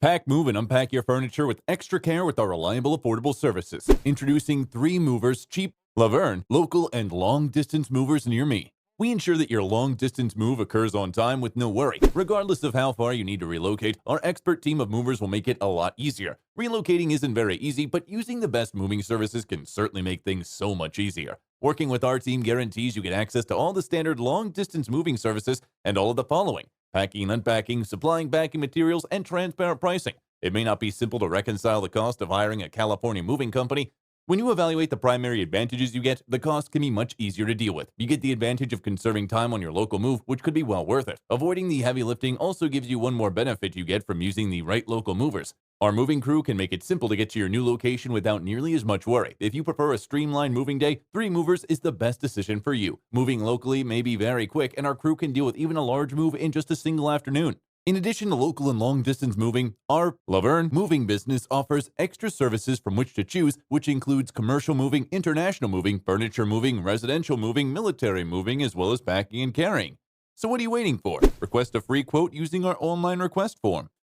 Pack, move, and unpack your furniture with extra care with our reliable, affordable services. Introducing 3 movers, cheap, Verne, local, and long-distance movers near me. We ensure that your long-distance move occurs on time with no worry. Regardless of how far you need to relocate, our expert team of movers will make it a lot easier. Relocating isn't very easy, but using the best moving services can certainly make things so much easier. Working with our team guarantees you get access to all the standard long-distance moving services and all of the following: packing and unpacking, supplying packing materials, and transparent pricing. It may not be simple to reconcile the cost of hiring a California moving company. When you evaluate the primary advantages you get, the cost can be much easier to deal with. You get the advantage of conserving time on your local move, which could be well worth it. Avoiding the heavy lifting also gives you one more benefit you get from using the right local movers. Our moving crew can make it simple to get to your new location without nearly as much worry. If you prefer a streamlined moving day, 3 movers is the best decision for you. Moving locally may be very quick, and our crew can deal with even a large move in just a single afternoon. In addition to local and long-distance moving, our Verne moving business offers extra services from which to choose, which includes commercial moving, international moving, furniture moving, residential moving, military moving, as well as packing and carrying. So what are you waiting for? Request a free quote using our online request form.